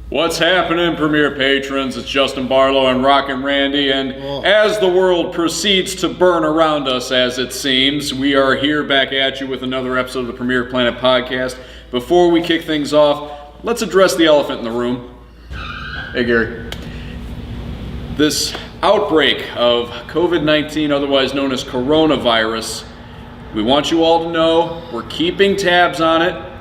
What's happening, Premier patrons? It's Justin Barlow and Rockin' Randy, and as the world proceeds to burn around us, as it seems, we are here back at you with another episode of the Premier Planet podcast. Before we kick things off, let's address the elephant in the room. Hey, Gary. This outbreak of COVID-19, otherwise known as coronavirus, we want you all to know we're keeping tabs on it,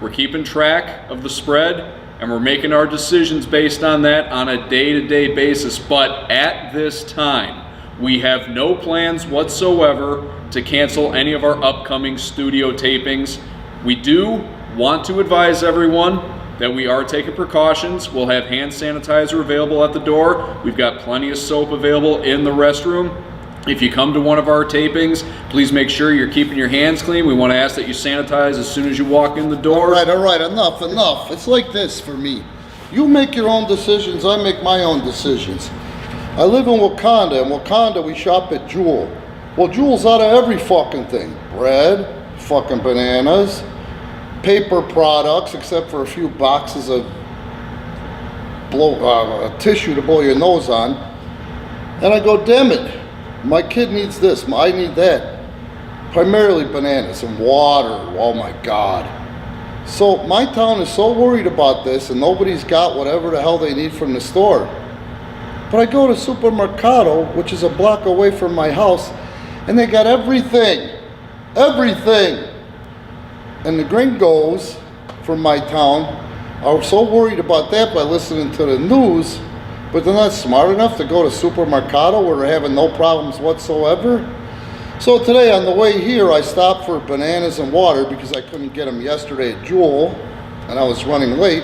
we're keeping track of the spread, and we're making our decisions based on that on a day-to-day basis. But at this time, we have no plans whatsoever to cancel any of our upcoming studio tapings. We do want to advise everyone that we are taking precautions. We'll have hand sanitizer available at the door. We've got plenty of soap available in the restroom. If you come to one of our tapings, please make sure you're keeping your hands clean. We want to ask that you sanitize as soon as you walk in the door. All right, enough. It's like this for me. You make your own decisions, I make my own decisions. I live in Wakanda. In Wakanda, we shop at Jewel. Well, Jewel's out of every fucking thing. Bread, fucking bananas, paper products, except for a few boxes of tissue to blow your nose on. And I go, damn it. My kid needs this, I need that. Primarily bananas and water, oh my God. So my town is so worried about this and nobody's got whatever the hell they need from the store. But I go to Supermercado, which is a block away from my house, and they got everything. And the gringos from my town are so worried about that by listening to the news, but they're not smart enough to go to Supermercado where they're having no problems whatsoever. So today on the way here, I stopped for bananas and water because I couldn't get them yesterday at Jewel, and I was running late.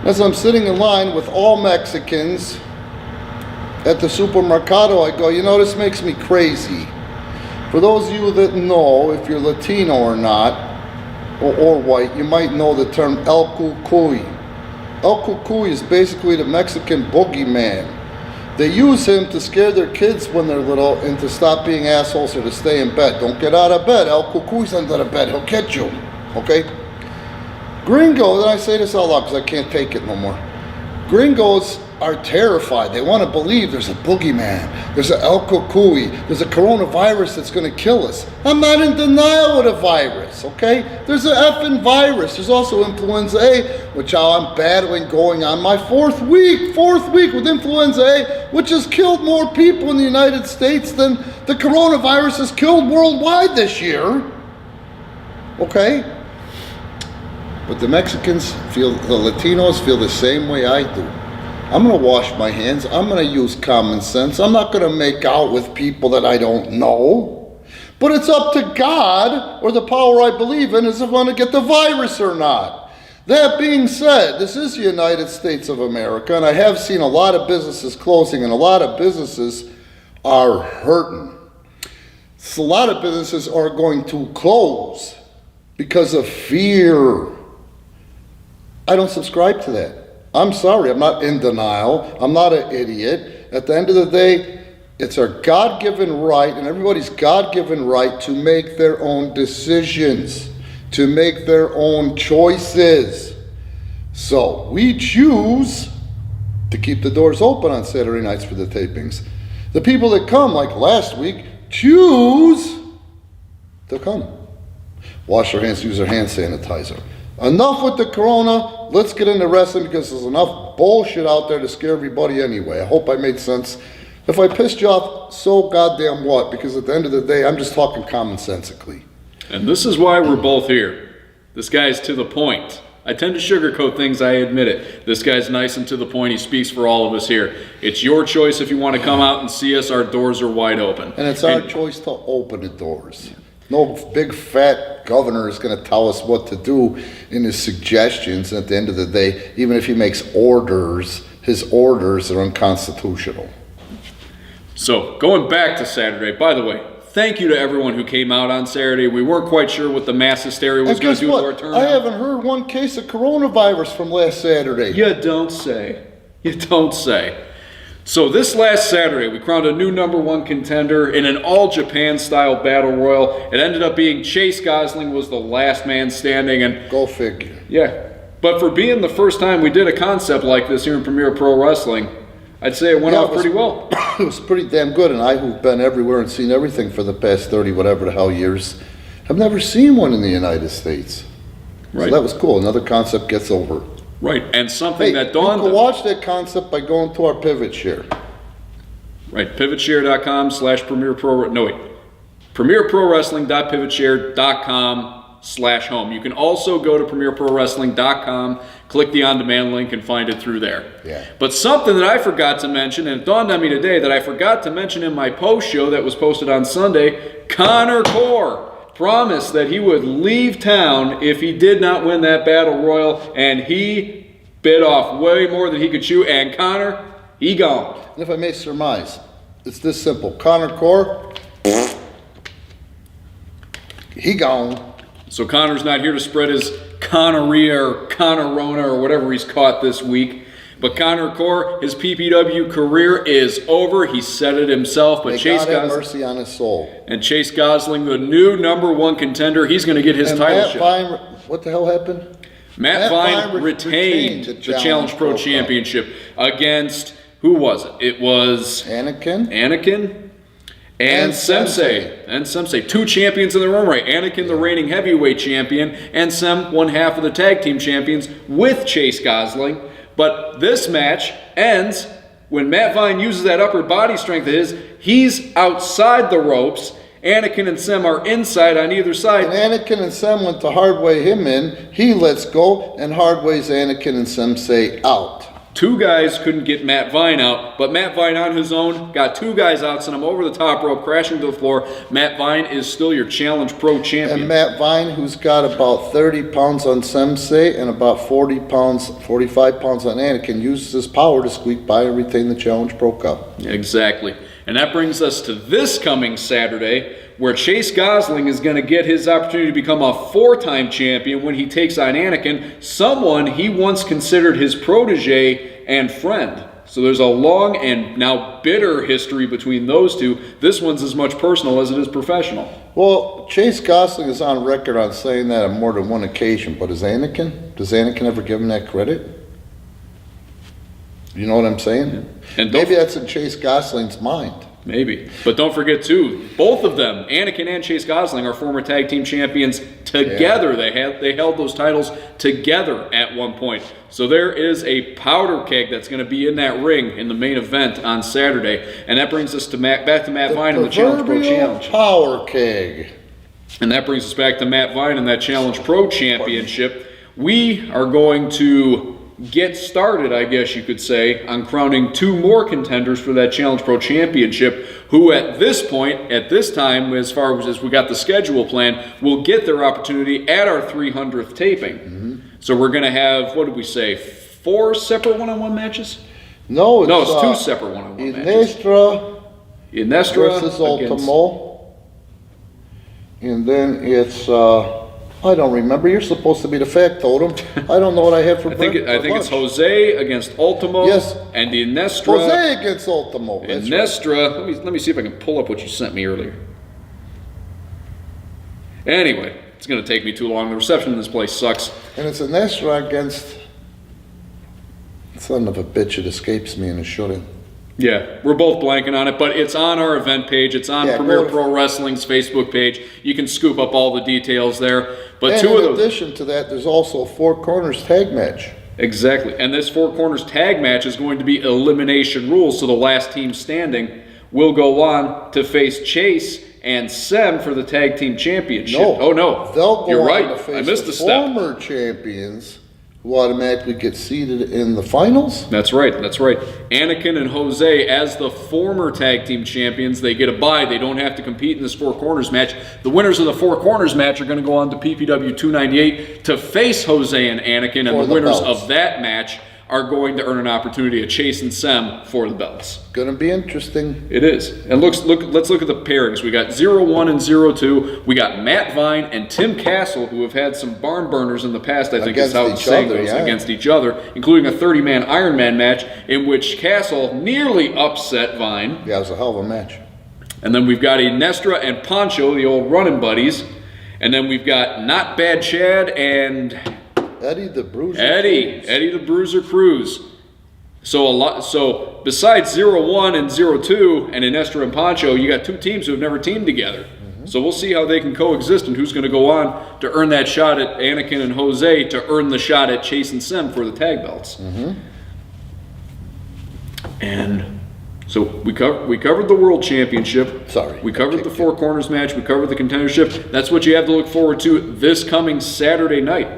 As I'm sitting in line with all Mexicans at the Supermercado, I go, you know, this makes me crazy. For those of you that know, if you're Latino or not, or white, you might know the term El Cucuy. El Cucuy is basically the Mexican boogeyman. They use him to scare their kids when they're little and to stop being assholes or to stay in bed. Don't get out of bed. El Cucuy's under the bed. He'll catch you. Okay? Gringos, and I say this out loud because I can't take it no more. Gringos are terrified. They want to believe there's a boogeyman. There's an El Cucuy. There's a coronavirus that's going to kill us. I'm not in denial of the virus, okay? There's an effing virus. There's also influenza A, which I'm battling going on my fourth week with influenza A, which has killed more people in the United States than the coronavirus has killed worldwide this year, okay? But the Mexicans the Latinos feel the same way I do. I'm going to wash my hands. I'm going to use common sense. I'm not going to make out with people that I don't know. But it's up to God or the power I believe in is if I'm going to get the virus or not. That being said, this is the United States of America, and I have seen a lot of businesses closing, and a lot of businesses are hurting. So a lot of businesses are going to close because of fear. I don't subscribe to that. I'm sorry, I'm not in denial. I'm not an idiot. At the end of the day, it's our God-given right and everybody's God-given right to make their own decisions, to make their own choices. So we choose to keep the doors open on Saturday nights for the tapings. The people that come, like last week, choose to come. Wash their hands, use their hand sanitizer. Enough with the corona. Let's get into wrestling because there's enough bullshit out there to scare everybody anyway. I hope I made sense. If I pissed you off, so goddamn what? Because at the end of the day, I'm just talking commonsensically. And this is why we're both here. This guy's to the point. I tend to sugarcoat things, I admit it. This guy's nice and to the point. He speaks for all of us here. It's your choice if you want to come out and see us. Our doors are wide open. And it's our choice to open the doors. No big fat governor is going to tell us what to do in his suggestions. And at the end of the day, even if he makes orders, his orders are unconstitutional. So going back to Saturday, by the way, thank you to everyone who came out on Saturday. We weren't quite sure what the mass hysteria was going to do to our turnout. I haven't heard one case of coronavirus from last Saturday. You don't say. You don't say. So this last Saturday, we crowned a new #1 contender in an all-Japan-style battle royal. It ended up being Chase Gosling was the last man standing. And go figure. Yeah. But for being the first time we did a concept like this here in Premier Pro Wrestling, I'd say it went off pretty well. It was pretty damn good, and I, who've been everywhere and seen everything for the past 30 whatever the hell years, have never seen one in the United States. Right. So that was cool. Another concept gets over. Right, and something that dawned you can watch that concept by going to our Pivot Share. Right, pivotshare.com/Premier Pro. No wait, premierprowrestling.pivotshare.com/home. You can also go to premierprowrestling.com, click the on-demand link, and find it through there. Yeah. But something that I forgot to mention, and it dawned on me today that I forgot to mention in my post show that was posted on Sunday, Connor Core promised that he would leave town if he did not win that battle royal, and he bit off way more than he could chew, and Connor, he gone. And if I may surmise, it's this simple. Connor Core, he gone. So Connor's not here to spread his Connorrhea or Connorona or whatever he's caught this week. But Connor Core, his PPW career is over. He said it himself. But May Chase God have Gosling, mercy on his soul. and Chase Gosling, the new #1 contender, he's going to get his And title Matt shot. Vine, what the hell happened? Matt Vine retained the Challenge Pro Championship against, who was it? It was Anakin and Sensei. And Sensei. 2 champions in their own right. Anakin, the reigning heavyweight champion, and Sem, 1/2 of the tag team champions with Chase Gosling. But this match ends when Matt Vine uses that upper body strength of his. He's outside the ropes. Anakin and Sem are inside on either side. And Anakin and Sem went to hardway him in. He lets go and hardways Anakin and Sensei out. 2 guys couldn't get Matt Vine out, but Matt Vine on his own got 2 guys out, sent him over the top rope, crashing to the floor. Matt Vine is still your Challenge Pro champion. And Matt Vine, who's got about 30 pounds on Sensei and about 45 pounds on Anakin, uses his power to squeak by and retain the Challenge Pro Cup. Exactly. And that brings us to this coming Saturday, where Chase Gosling is going to get his opportunity to become a 4-time champion when he takes on Anakin, someone he once considered his protege and friend. So there's a long and now bitter history between those two. This one's as much personal as it is professional. Well, Chase Gosling is on record on saying that on more than one occasion, but does Anakin ever give him that credit? You know what I'm saying? And maybe that's in Chase Gosling's mind. Maybe. But don't forget, too, both of them, Anakin and Chase Gosling, are former tag team champions together. Yeah. They held those titles together at one point. So there is a powder keg that's going to be in that ring in the main event on Saturday. And that brings us to back to Matt Vine and the Challenge Pro Challenge. Power keg. And that brings us back to Matt Vine and that Challenge Pro Championship. We are going to get started, I guess you could say, on crowning 2 more contenders for that Challenge Pro Championship, who at this point, at this time, as far as we got the schedule planned, will get their opportunity at our 300th taping. Mm-hmm. So we're going to have, what did we say, 4 separate one-on-one matches? No, it's 2 separate one-on-one matches. Inestra versus Ultimo. And then it's... I don't remember. You're supposed to be the fact totem. I don't know what I have for breakfast. I think it's Jose against Ultimo. Yes. And the Inestra. Jose against Ultimo. That's Inestra. Right. Let me see if I can pull up what you sent me earlier. Anyway, it's going to take me too long. The reception in this place sucks. And it's Inestra against... Son of a bitch, it escapes me and it shouldn't. Yeah, we're both blanking on it, but it's on our event page. It's on Premier Pro Wrestling's Facebook page. You can scoop up all the details there. But and 2 of those. In addition to that, there's also a 4 corners tag match. Exactly. And this 4 corners tag match is going to be elimination rules, so the last team standing will go on to face Chase and Sem for the tag team championship. No. They'll go You're on right. to face I missed the a step. former champions who automatically get seeded in the finals. That's right. Anakin and Jose, as the former tag team champions, they get a bye. They don't have to compete in this 4 corners match. The winners of the 4 corners match are going to go on to PPW298 to face Jose and Anakin, and the winners of that match are going to earn an opportunity at Chase and Sem for the belts. Going to be interesting. It is. And let's look at the pairings. We got 0-1 and 0-2. We got Matt Vine and Tim Castle, who have had some barn burners in the past, I think is how the saying goes, against each other, including a 30-man Ironman match in which Castle nearly upset Vine. Yeah, it was a hell of a match. And then we've got Inestra and Pancho, the old running buddies. And then we've got Not Bad Chad and Eddie the Bruiser. Eddie the Bruiser Cruz. So besides 0-1 and 0-2 and Inestra and Pancho, you got two teams who have never teamed together. So we'll see how they can coexist and who's going to go on to earn that shot at Anakin and Jose to earn the shot at Chase and Sem for the tag belts. And so we covered the World Championship. We covered the Four Corners match. We covered the contendership. That's what you have to look forward to this coming Saturday night.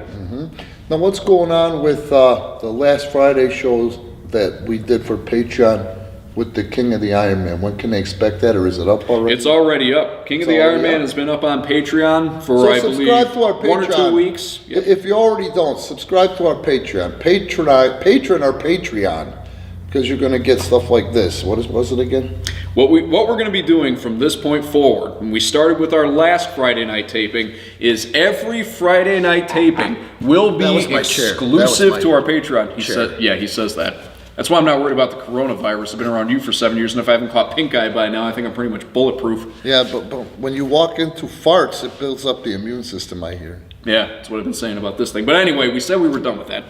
Now, what's going on with the last Friday shows that we did for Patreon with the King of the Iron Man? When can they expect that, or is it up already? It's already up. King of the Iron Man has been up on Patreon for, I believe, 1 or 2 weeks. Yep. If you already don't, subscribe to our Patreon. Patron our Patreon, because you're going to get stuff like this. What was it again? What we're going to be doing from this point forward, when we started with our last Friday night taping, is every Friday night taping will be exclusive to our Patreon. He says that. That's why I'm not worried about the coronavirus. I've been around you for 7 years, and if I haven't caught pink eye by now, I think I'm pretty much bulletproof. Yeah, but when you walk into farts, it builds up the immune system, I hear. Yeah, that's what I've been saying about this thing. But anyway, we said we were done with that.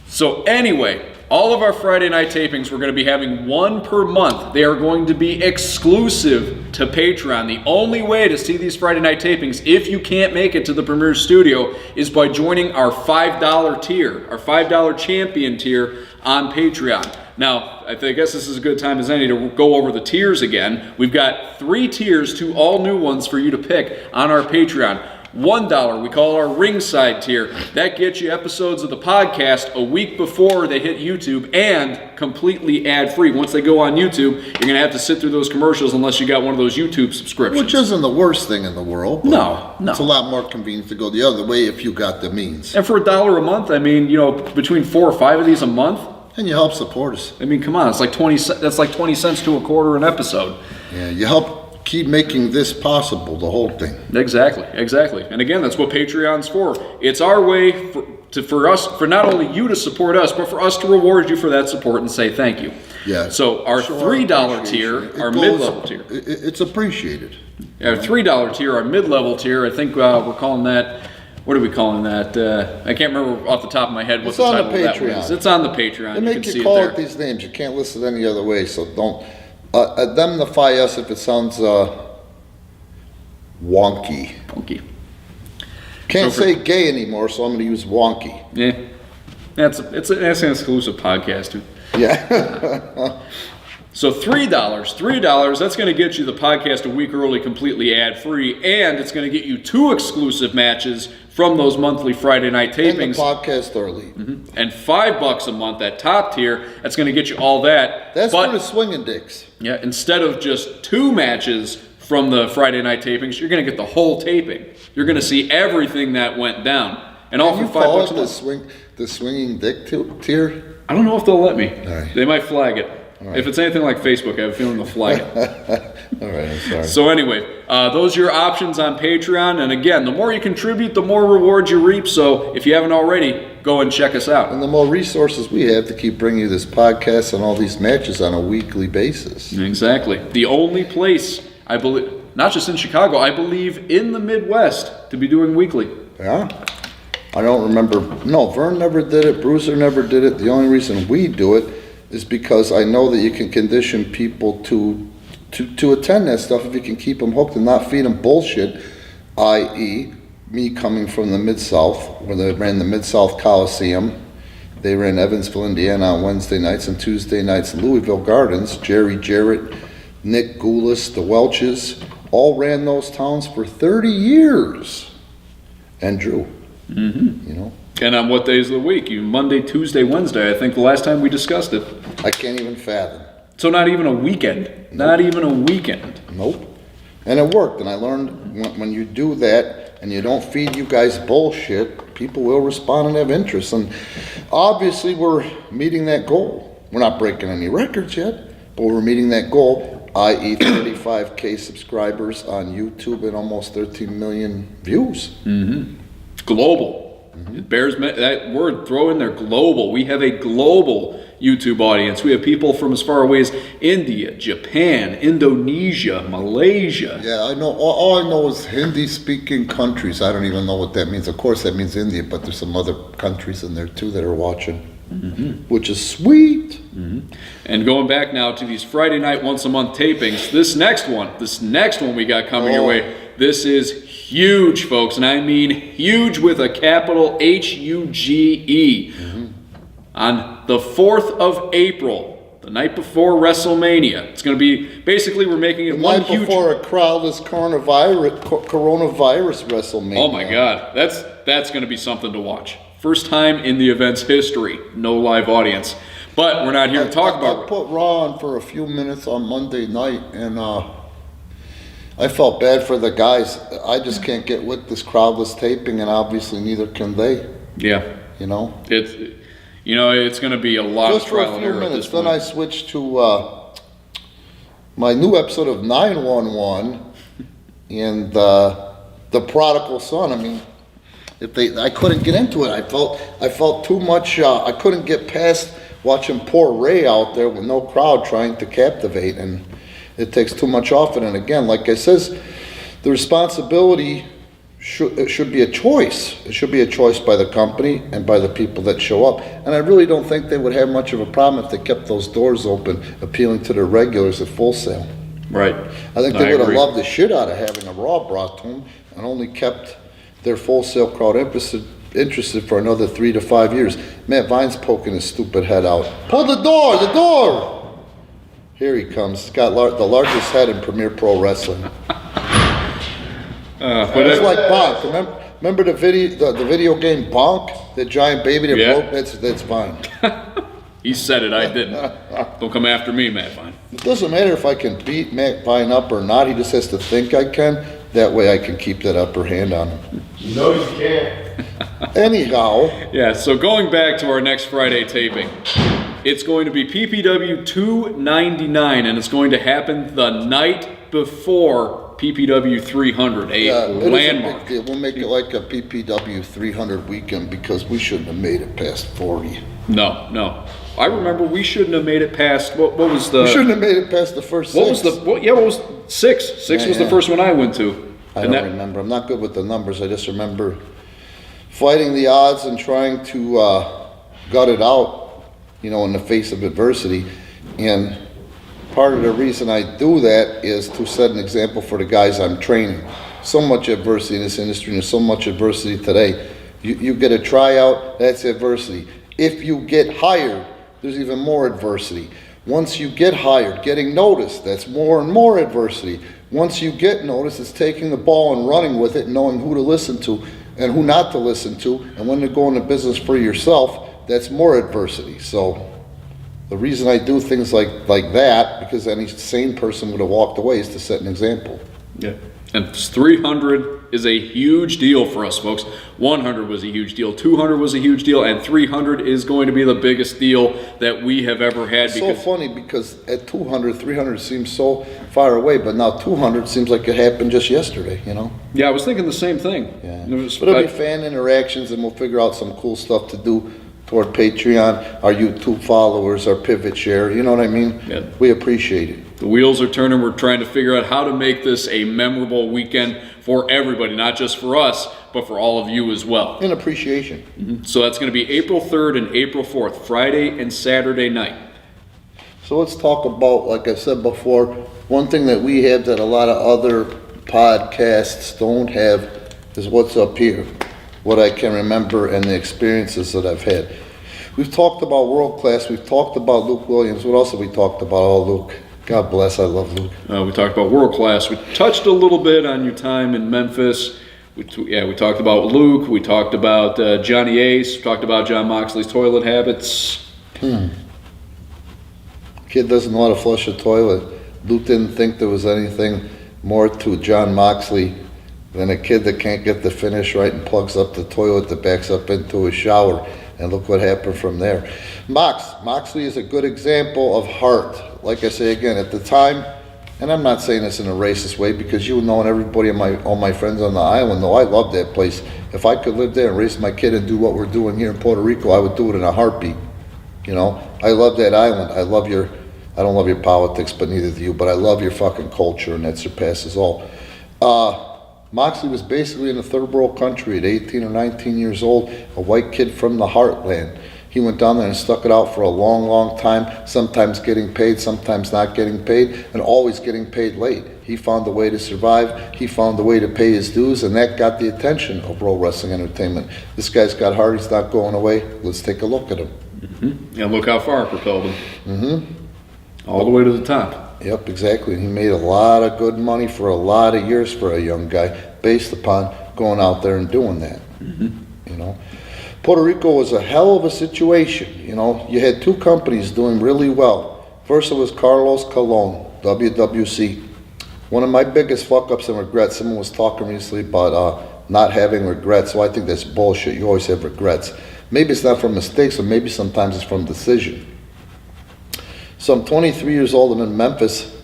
So anyway, all of our Friday night tapings, we're going to be having one per month. They are going to be exclusive to Patreon. The only way to see these Friday night tapings, if you can't make it to the Premier Studio, is by joining our $5 tier, our $5 champion tier on Patreon. Now, I guess this is a good time as any to go over the tiers again. We've got 3 tiers, 2 all new ones for you to pick on our Patreon. $1, we call our Ringside tier. That gets you episodes of the podcast a week before they hit YouTube and completely ad-free. Once they go on YouTube, you're going to have to sit through those commercials unless you got one of those YouTube subscriptions. Which isn't the worst thing in the world. No. It's a lot more convenient to go the other way if you got the means. And for $1 a month, I mean, between 4 or 5 of these a month. And you help support us. I mean, come on, it's like 20 cents to a quarter an episode. Yeah, you help keep making this possible, the whole thing. Exactly. And again, that's what Patreon's for. It's our way for not only you to support us, but for us to reward you for that support and say thank you. Yeah. So our $3 tier, our mid-level tier. It's appreciated. Our $3 tier, our mid-level tier, I think we're calling that, what are we calling that? I can't remember off the top of my head what the title of that was. It's on the Patreon. They make you call it these names. You can't list it any other way, so don't indemnify us if it sounds wonky. Can't say gay anymore, so I'm going to use wonky. Yeah. That's an exclusive podcast, too. Yeah. So $3, that's going to get you the podcast a week early, completely ad-free, and it's going to get you 2 exclusive matches from those monthly Friday night tapings. And the podcast early. And $5 a month, that top tier, that's going to get you all that. That's for the swinging dicks. Yeah, instead of just 2 matches from the Friday night tapings, you're going to get the whole taping. You're going to see everything that went down. And all for $5 a month. The swinging dick tier? I don't know if they'll let me. Right. They might flag it. Right. If it's anything like Facebook, I have a feeling they'll flag it. All right, I'm sorry. So anyway, those are your options on Patreon. And again, the more you contribute, the more rewards you reap. So if you haven't already, go and check us out. And the more resources we have to keep bringing you this podcast and all these matches on a weekly basis. Exactly. The only place, I believe, not just in Chicago, I believe in the Midwest to be doing weekly. Yeah. I don't remember. No, Vern never did it. Bruiser never did it. The only reason we do it is because I know that you can condition people to attend that stuff if you can keep them hooked and not feed them bullshit, i.e. me coming from the Mid-South, where they ran the Mid-South Coliseum. They ran Evansville, Indiana on Wednesday nights and Tuesday nights in Louisville Gardens. Jerry Jarrett, Nick Goulas, the Welches, all ran those towns for 30 years. And Drew, And on what days of the week? Monday, Tuesday, Wednesday, I think the last time we discussed it. I can't even fathom. So not even a weekend. Nope. Not even a weekend. Nope. And it worked. And I learned when you do that and you don't feed you guys bullshit, people will respond and have interest. And obviously we're meeting that goal. We're not breaking any records yet, but we're meeting that goal, i.e. 35K subscribers on YouTube and almost 13 million views. Global. It bears that word, throw in there, global. We have a global YouTube audience. We have people from as far away as India, Japan, Indonesia, Malaysia. Yeah, I know. All I know is Hindi-speaking countries. I don't even know what that means. Of course, that means India, but there's some other countries in there too that are watching, which is sweet. And going back now to these Friday night, once a month tapings, this next one we got coming your way, this is huge, folks, and I mean huge with a capital Huge. On the 4th of April, the night before WrestleMania. It's going to be, basically we're making it one huge... before a crowdless coronavirus WrestleMania. Oh my God, that's going to be something to watch. First time in the event's history, no live audience. But we're not here to talk about... I put Raw on for a few minutes on Monday night, and I felt bad for the guys. I just can't get with this crowdless taping, and obviously neither can they. Yeah. You know? It's going to be a lot of trial and error at this point. Then I switched to my new episode of 911 and the Prodigal Son. I mean, I couldn't get into it. I felt too much. I couldn't get past watching poor Ray out there with no crowd trying to captivate, and it takes too much off it. And again, like I says, the responsibility should be a choice. It should be a choice by the company and by the people that show up. And I really don't think they would have much of a problem if they kept those doors open, appealing to their regulars at Full Sail. Right. I think they would have loved the shit out of having a Raw brought to them and only kept their Full Sail crowd interested for another 3 to 5 years. Matt Vine's poking his stupid head out. Pull the door! Here he comes. He's got the largest head in Premier Pro Wrestling. It's like Bonk. Remember the video game Bonk? The giant baby that broke? That's Vine. He said it, I didn't. Don't come after me, Matt Vine. It doesn't matter if I can beat Matt Vine up or not. He just has to think I can. That way I can keep that upper hand on him. No, you can't. Anyhow. Yeah, so going back to our next Friday taping, it's going to be PPW299, and it's going to happen the night before PPW300, landmark. A big deal. We'll make it like a PPW 300 weekend because we shouldn't have made it past 40. No. I remember we shouldn't have made it past, what was the... We shouldn't have made it past the first six. What was 6? 6 was the first one I went to. I don't remember. I'm not good with the numbers. I just remember fighting the odds and trying to gut it out, in the face of adversity. And part of the reason I do that is to set an example for the guys I'm training. So much adversity in this industry, and there's so much adversity today. You get a tryout, that's adversity. If you get hired, there's even more adversity. Once you get hired, getting noticed, that's more and more adversity. Once you get noticed, it's taking the ball and running with it, knowing who to listen to and who not to listen to. And when you go into business for yourself, that's more adversity. So the reason I do things like that, because any sane person would have walked away, is to set an example. Yeah. And 300 is a huge deal for us, folks. 100 was a huge deal, 200 was a huge deal, and 300 is going to be the biggest deal that we have ever had. It's so funny because at 200, 300 seems so far away, but now 200 seems like it happened just yesterday, Yeah, I was thinking the same thing. Yeah. But it'll be fan interactions, and we'll figure out some cool stuff to do toward Patreon, our YouTube followers, our pivot share, you know what I mean? Yeah. We appreciate it. The wheels are turning. We're trying to figure out how to make this a memorable weekend for everybody, not just for us, but for all of you as well. In appreciation. So that's going to be April 3rd and April 4th, Friday and Saturday night. So let's talk about, like I said before, one thing that we have that a lot of other podcasts don't have is what's up here, what I can remember and the experiences that I've had. We've talked about world class. We've talked about Luke Williams. What else have we talked about? Oh, Luke. God bless. I love Luke. We talked about world class. We touched a little bit on your time in Memphis. We talked about Luke. We talked about Johnny Ace. We talked about John Moxley's toilet habits. Kid doesn't know how to flush a toilet. Luke didn't think there was anything more to John Moxley than a kid that can't get the finish right and plugs up the toilet that backs up into his shower. And look what happened from there. Moxley is a good example of heart. Like I say again, at the time, and I'm not saying this in a racist way, because you know, and everybody all my friends on the island know I love that place. If I could live there and raise my kid and do what we're doing here in Puerto Rico, I would do it in a heartbeat. You know, I love that island. I don't love your politics, but neither do you, but I love your fucking culture, and that surpasses all. Moxley was basically in a third world country at 18 or 19 years old, a white kid from the heartland. He went down there and stuck it out for a long, long time, sometimes getting paid, sometimes not getting paid, and always getting paid late. He found a way to survive. He found a way to pay his dues, and that got the attention of Pro Wrestling Entertainment. This guy's got heart. He's not going away. Let's take a look at him. Mm-hmm. And look how far it propelled him. Mm-hmm. All the way to the top. Yep, exactly. And he made a lot of good money for a lot of years for a young guy, based upon going out there and doing that. Mm-hmm. You know, Puerto Rico was a hell of a situation. You know, you had two companies doing really well. First, it was Carlos Colon, WWC. One of my biggest fuck-ups and regrets, someone was talking recently about not having regrets. So I think that's bullshit. You always have regrets. Maybe it's not from mistakes, or maybe sometimes it's from decision. So I'm 23 years old. I'm in Memphis,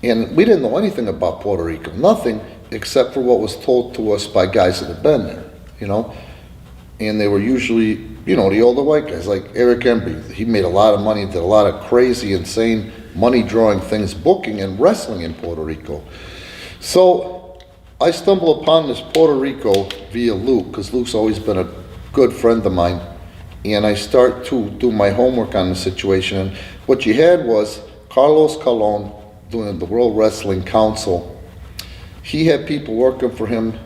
and we didn't know anything about Puerto Rico. Nothing except for what was told to us by guys that had been there, you know. And they were usually, you know, the older white guys, like Eric Embry. He made a lot of money, did a lot of crazy, insane money-drawing things, booking and wrestling in Puerto Rico. So I stumble upon this Puerto Rico via Luke, because Luke's always been a good friend of mine. And I start to do my homework on the situation. And what you had was Carlos Colon doing the World Wrestling Council. He had people working for him,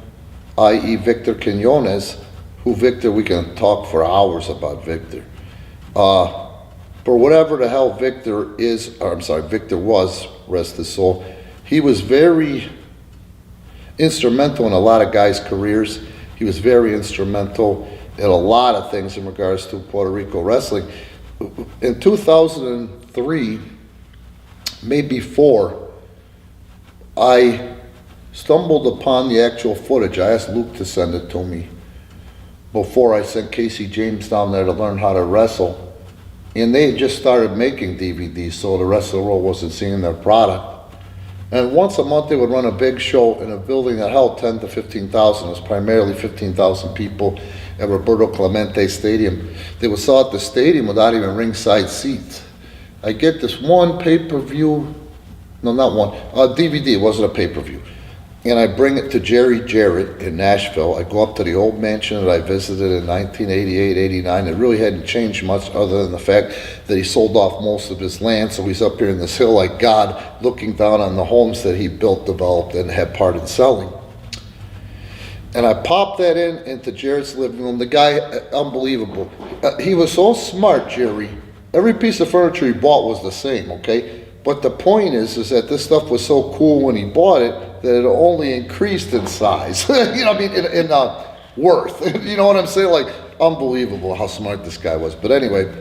i.e. Victor Quinones, who Victor, we can talk for hours about Victor. For whatever the hell Victor was, rest his soul, he was very instrumental in a lot of guys' careers. He was very instrumental in a lot of things in regards to Puerto Rico wrestling. In 2003, maybe 4, I stumbled upon the actual footage. I asked Luke to send it to me before I sent Casey James down there to learn how to wrestle. And they had just started making DVDs, so the rest of the world wasn't seeing their product. And once a month they would run a big show in a building that held 10 to 15,000. It was primarily 15,000 people at Roberto Clemente Stadium. They would sell at the stadium without even ringside seats. I get this one pay-per-view, no, not one, a DVD, it wasn't a pay-per-view. And I bring it to Jerry Jarrett in Nashville. I go up to the old mansion that I visited in 1988, 89. It really hadn't changed much other than the fact that he sold off most of his land. So he's up here in this hill like God, looking down on the homes that he built, developed, and had part in selling. And I popped that into Jarrett's living room. The guy, unbelievable. He was so smart, Jerry. Every piece of furniture he bought was the same, okay? But the point is that this stuff was so cool when he bought it that it only increased in size. You know what I mean? In worth. You know what I'm saying? Like, unbelievable how smart this guy was. But anyway,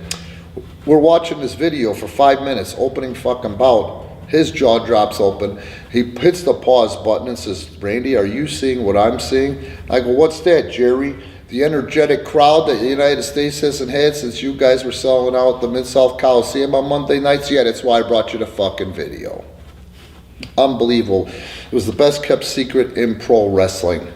we're watching this video for 5 minutes, opening fucking bout. His jaw drops open. He hits the pause button and says, "Randy, are you seeing what I'm seeing?" I go, "What's that, Jerry?" The energetic crowd that the United States hasn't had since you guys were selling out the Mid-South Coliseum on Monday nights? Yeah, that's why I brought you the fucking video. Unbelievable. It was the best kept secret in pro wrestling.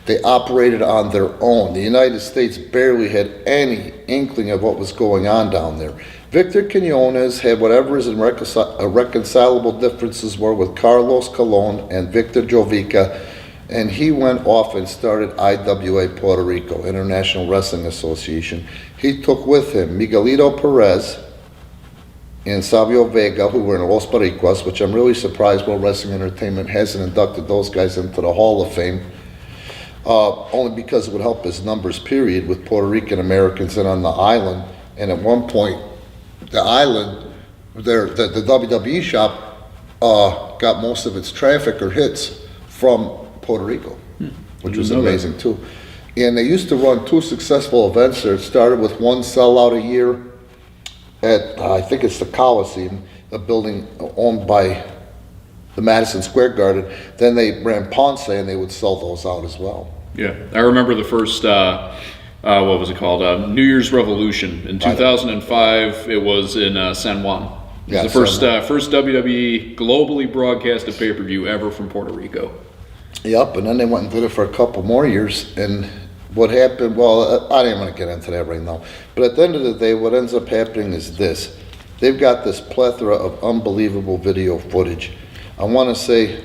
They operated on their own. The United States barely had any inkling of what was going on down there. Victor Quinones had whatever his irreconcilable differences were with Carlos Colon and Victor Jovica, and he went off and started IWA Puerto Rico, International Wrestling Association. He took with him Miguelito Perez and Savio Vega, who were in Los Boricuas, which I'm really surprised World Wrestling Entertainment hasn't inducted those guys into the Hall of Fame, only because it would help his numbers, period, with Puerto Rican Americans in on the island. And at one point, the island, the WWE shop got most of its traffic or hits from Puerto Rico, which was amazing too. And they used to run 2 successful events there. It started with 1 sellout a year at, I think it's the Coliseum, a building owned by the Madison Square Garden. Then they ran Ponce, and they would sell those out as well. Yeah, I remember the first, what was it called? New Year's Revolution. In 2005, it was in San Juan. It's the first WWE globally broadcasted pay-per-view ever from Puerto Rico. Yep, and then they went and did it for a couple more years, and what happened, well, I didn't want to get into that right now, but at the end of the day, what ends up happening is this. They've got this plethora of unbelievable video footage. I want to say,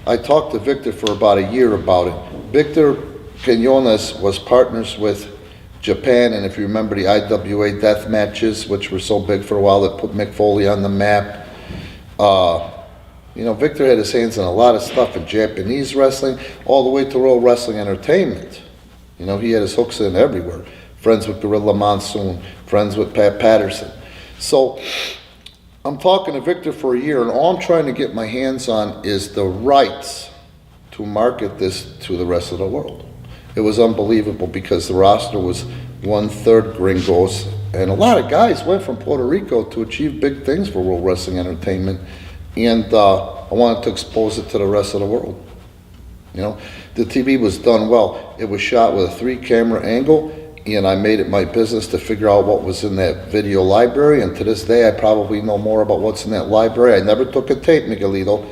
I talked to Victor for about a year about it. Victor Quinones was partners with Japan, and if you remember the IWA death matches, which were so big for a while that put Mick Foley on the map. Victor had his hands in a lot of stuff in Japanese wrestling, all the way to World Wrestling Entertainment. He had his hooks in everywhere. Friends with Gorilla Monsoon, friends with Pat Patterson. So I'm talking to Victor for a year, and all I'm trying to get my hands on is the rights to market this to the rest of the world. It was unbelievable because the roster was 1/3 gringos, and a lot of guys went from Puerto Rico to achieve big things for World Wrestling Entertainment, and I wanted to expose it to the rest of the world. The TV was done well. It was shot with a 3-camera angle, and I made it my business to figure out what was in that video library, and to this day I probably know more about what's in that library. I never took a tape, Miguelito,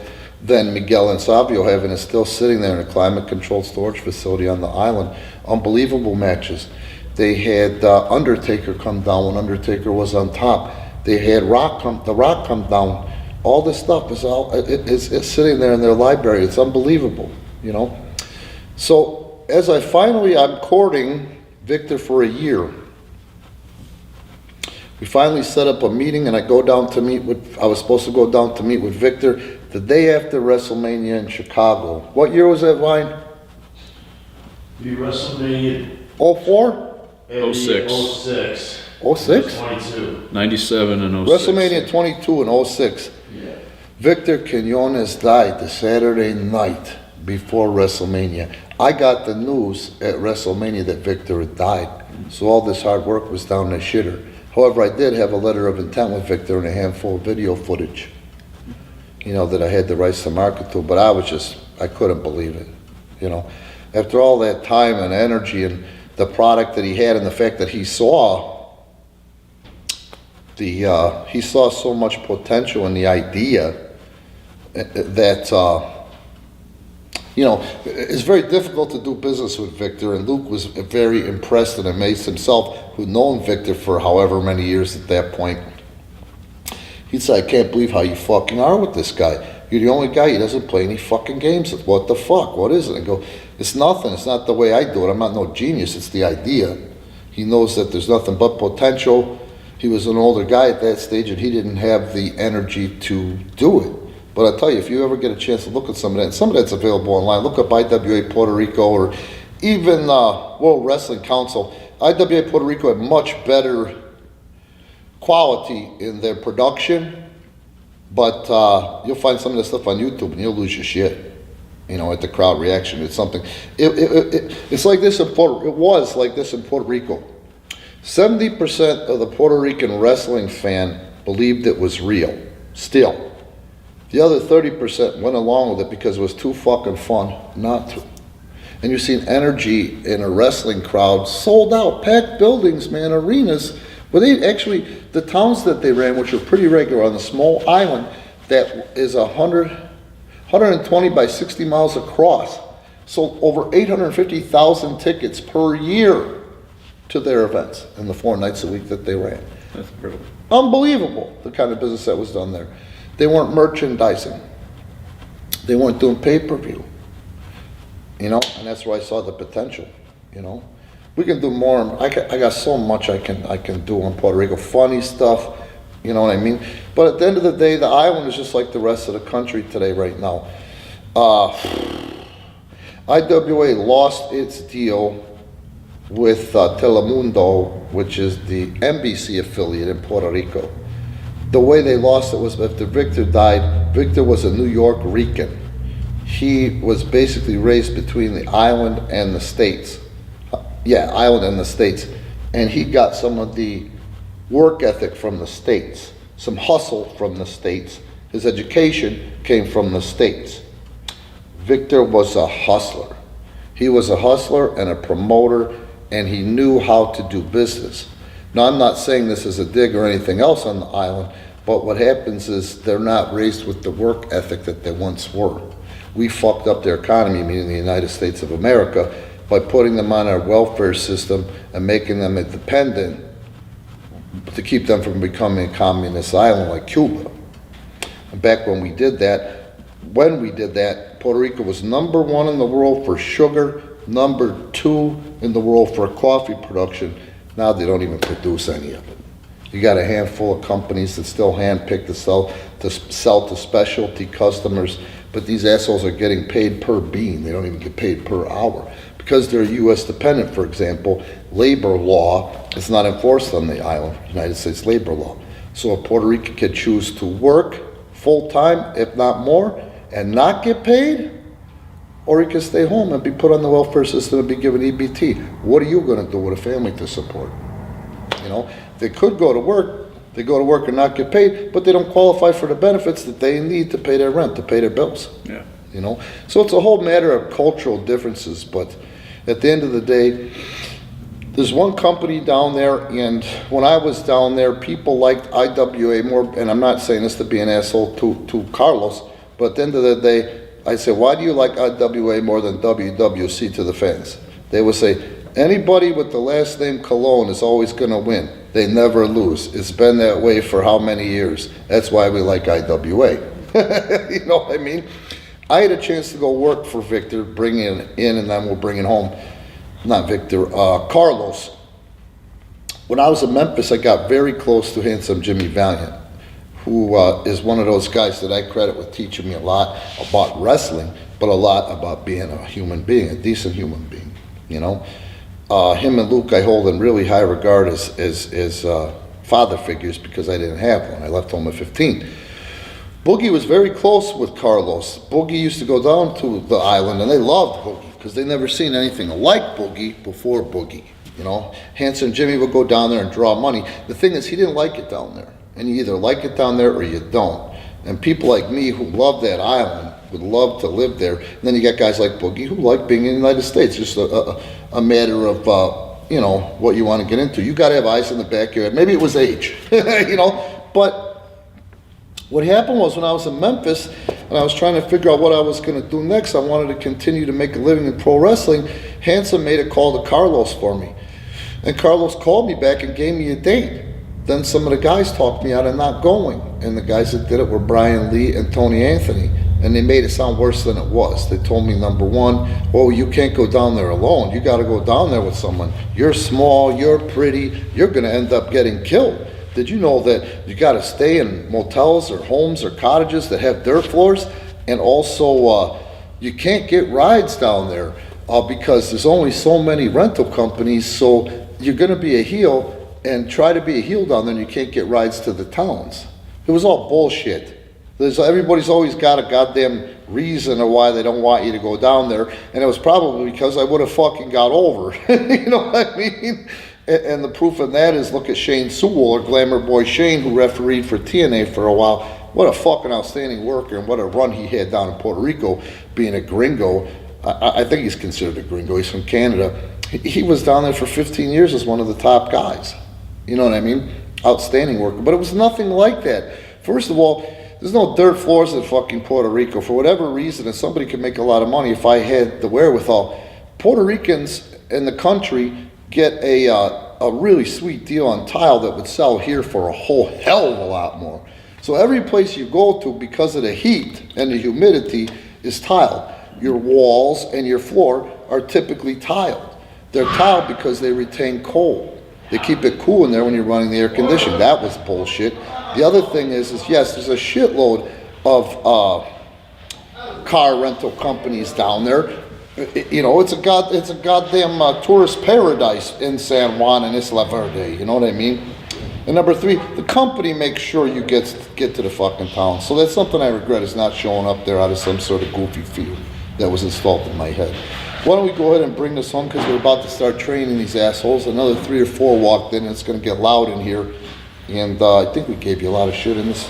than Miguel and Savio have, and it's still sitting there in a climate-controlled storage facility on the island. Unbelievable matches. They had Undertaker come down when Undertaker was on top. They had The Rock come down. All this stuff is it's sitting there in their library. It's unbelievable, So as I'm courting Victor for a year. We finally set up a meeting, and I was supposed to go down to meet with Victor the day after WrestleMania in Chicago. What year was that, Vine? The WrestleMania 04? 06. 06. 06? 22. 97 and 06. WrestleMania 22 and 06. Yeah. Victor Quinones died the Saturday night before WrestleMania. I got the news at WrestleMania that Victor had died. So all this hard work was down the shitter. However, I did have a letter of intent with Victor and a handful of video footage, that I had the rights to market to, but I couldn't believe it, After all that time and energy and the product that he had and the fact that he saw so much potential in the idea that, it's very difficult to do business with Victor, and Luke was very impressed and amazed himself, who'd known Victor for however many years at that point. He'd say, I can't believe how you fucking are with this guy. You're the only guy he doesn't play any fucking games with. What the fuck? What is it? I go, it's nothing. It's not the way I do it. I'm not no genius. It's the idea. He knows that there's nothing but potential. He was an older guy at that stage, and he didn't have the energy to do it. But I tell you, if you ever get a chance to look at some of that, and some of that's available online, look up IWA Puerto Rico or even World Wrestling Council. IWA Puerto Rico had much better quality in their production, but you'll find some of the stuff on YouTube and you'll lose your shit. At the crowd reaction. It's something. It's like this in It was like this in Puerto Rico. 70% of the Puerto Rican wrestling fan believed it was real. Still. The other 30% went along with it because it was too fucking fun not to. And you've seen energy in a wrestling crowd, sold out, packed buildings, man, arenas. Well, the towns that they ran, which were pretty regular on the small island, that is 120 by 60 miles across, sold over 850,000 tickets per year to their events in the 4 nights a week that they ran. That's incredible. Unbelievable, the kind of business that was done there. They weren't merchandising. They weren't doing pay-per-view. And that's where I saw the potential, We can do more. I got so much I can do in Puerto Rico. Funny stuff, you know what I mean? But at the end of the day, the island is just like the rest of the country today right now. IWA lost its deal with Telemundo, which is the NBC affiliate in Puerto Rico. The way they lost it was after Victor died. Victor was a New York Rican. He was basically raised between the island and the States. Island and the States. And he got some of the work ethic from the States, some hustle from the States. His education came from the States. Victor was a hustler. He was a hustler and a promoter, and he knew how to do business. Now, I'm not saying this as a dig or anything else on the island. But what happens is they're not raised with the work ethic that they once were. We fucked up their economy, meaning the United States of America, by putting them on our welfare system and making them independent to keep them from becoming a communist island like Cuba. And back when we did that, Puerto Rico was number 1 in the world for sugar, number 2 in the world for coffee production. Now they don't even produce any of it. You got a handful of companies that still handpick to sell to specialty customers, but these assholes are getting paid per bean. They don't even get paid per hour. Because they're U.S. dependent, for example, labor law is not enforced on the island, United States labor law. So a Puerto Rican can choose to work full-time, if not more, and not get paid, or he can stay home and be put on the welfare system and be given EBT. What are you going to do with a family to support? You know, they could go to work, they go to work and not get paid, but they don't qualify for the benefits that they need to pay their rent, to pay their bills. Yeah. You know, so it's a whole matter of cultural differences, but at the end of the day, there's one company down there, and when I was down there, people liked IWA more, and I'm not saying this to be an asshole to Carlos, but at the end of the day, I say, why do you like IWA more than WWC to the fans? They would say, anybody with the last name Cologne is always going to win. They never lose. It's been that way for how many years? That's why we like IWA. You know what I mean? I had a chance to go work for Victor, bring it in, and then we'll bring it home. Not Victor, Carlos. When I was in Memphis, I got very close to handsome Jimmy Valiant, who is one of those guys that I credit with teaching me a lot about wrestling, but a lot about being a human being, a decent human being, you know. Him and Luke I hold in really high regard as father figures because I didn't have one. I left home at 15. Boogie was very close with Carlos. Boogie used to go down to the island, and they loved Boogie because they never seen anything like Boogie before Boogie. You know, Handsome Jimmy would go down there and draw money. The thing is, he didn't like it down there, and you either like it down there or you don't. And people like me who love that island would love to live there. And then you got guys like Boogie who like being in the United States. Just a matter of you know, what you want to get into. You got to have eyes in the back of your head. Maybe it was age, you know, but. What happened was when I was in Memphis and I was trying to figure out what I was going to do next, I wanted to continue to make a living in pro wrestling. Handsome made a call to Carlos for me. And Carlos called me back and gave me a date. Then some of the guys talked me out of not going. And the guys that did it were Brian Lee and Tony Anthony. And they made it sound worse than it was. They told me, number one, oh, you can't go down there alone. You got to go down there with someone. You're small, you're pretty, you're going to end up getting killed. Did you know that you got to stay in motels or homes or cottages that have dirt floors? And also, you can't get rides down there because there's only so many rental companies. So you're going to be a heel and try to be a heel down there and you can't get rides to the towns. It was all bullshit. Everybody's always got a goddamn reason of why they don't want you to go down there. And it was probably because I would have fucking got over. You know what I mean? And the proof of that is look at Shane Sewell, or Glamour Boy Shane, who refereed for TNA for a while. What a fucking outstanding worker and what a run he had down in Puerto Rico being a gringo. I think he's considered a gringo. He's from Canada. He was down there for 15 years as one of the top guys. You know what I mean? Outstanding worker. But it was nothing like that. First of all, there's no dirt floors in fucking Puerto Rico. For whatever reason, and somebody could make a lot of money if I had the wherewithal. Puerto Ricans in the country get a really sweet deal on tile that would sell here for a whole hell of a lot more. So every place you go to, because of the heat and the humidity, is tiled. Your walls and your floor are typically tiled. They're tiled because they retain cold. They keep it cool in there when you're running the air conditioning. That was bullshit. The other thing is yes, there's a shitload of car rental companies down there. You know, it's a goddamn tourist paradise in San Juan and Isla Verde. You know what I mean? And number three, the company makes sure you get to the fucking town. So that's something I regret, is not showing up there out of some sort of goofy fear that was installed in my head. Why don't we go ahead and bring this home, because we're about to start training these assholes. Another 3 or 4 walked in, and it's going to get loud in here. And I think we gave you a lot of shit in this.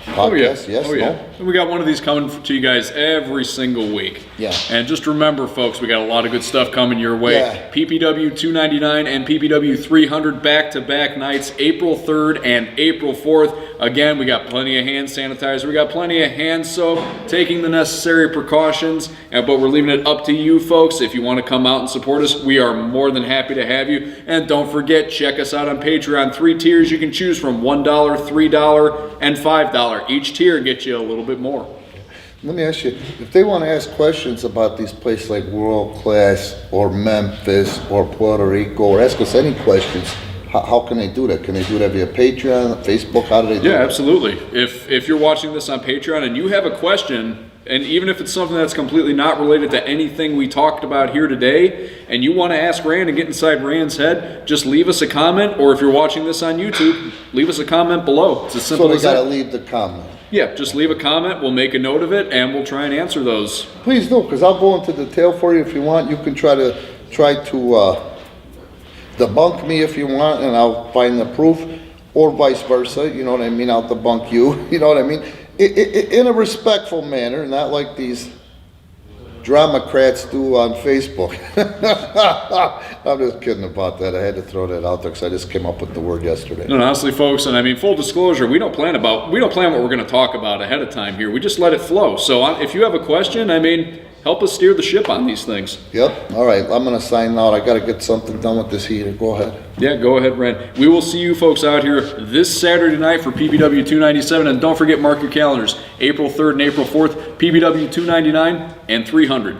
Podcast, yes, oh, yeah. no? And we got one of these coming to you guys every single week. Yeah. And just remember, folks, we got a lot of good stuff coming your way. Yeah. PPW299 and PPW300 back-to-back nights, April 3rd and April 4th. Again, we got plenty of hand sanitizer. We got plenty of hand soap, taking the necessary precautions, but we're leaving it up to you, folks. If you want to come out and support us, we are more than happy to have you. And don't forget, check us out on Patreon. 3 tiers you can choose from: $1, $3, and $5. Each tier gets you a little bit more. Let me ask you, if they want to ask questions about these places like World Class or Memphis or Puerto Rico, or ask us any questions, how can they do that? Can they do that via Patreon, Facebook? How do they do Yeah, that? absolutely. If you're watching this on Patreon and you have a question, and even if it's something that's completely not related to anything we talked about here today, and you want to ask Rand and get inside Rand's head, just leave us a comment, or if you're watching this on YouTube, leave us a comment below. It's as simple So they as got to that. leave the comment. Yeah, just leave a comment. We'll make a note of it, and we'll try and answer those. Please do, because I'll go into detail for you if you want. You can try to debunk me if you want, and I'll find the proof, or vice versa. You know what I mean? I'll debunk you. You know what I mean? In a respectful manner, not like these Dramocrats do on Facebook. I'm just kidding about that. I had to throw that out there because I just came up with the word yesterday. No, honestly, folks, and I mean, full disclosure, we don't plan what we're going to talk about ahead of time here. We just let it flow. So if you have a question, I mean, help us steer the ship on these things. Yep. All right. I'm going to sign out. I got to get something done with this heater. Go ahead. Yeah, go ahead, Rand. We will see you folks out here this Saturday night for PPW 297. And don't forget, mark your calendars, April 3rd and April 4th, PPW 299 and 300.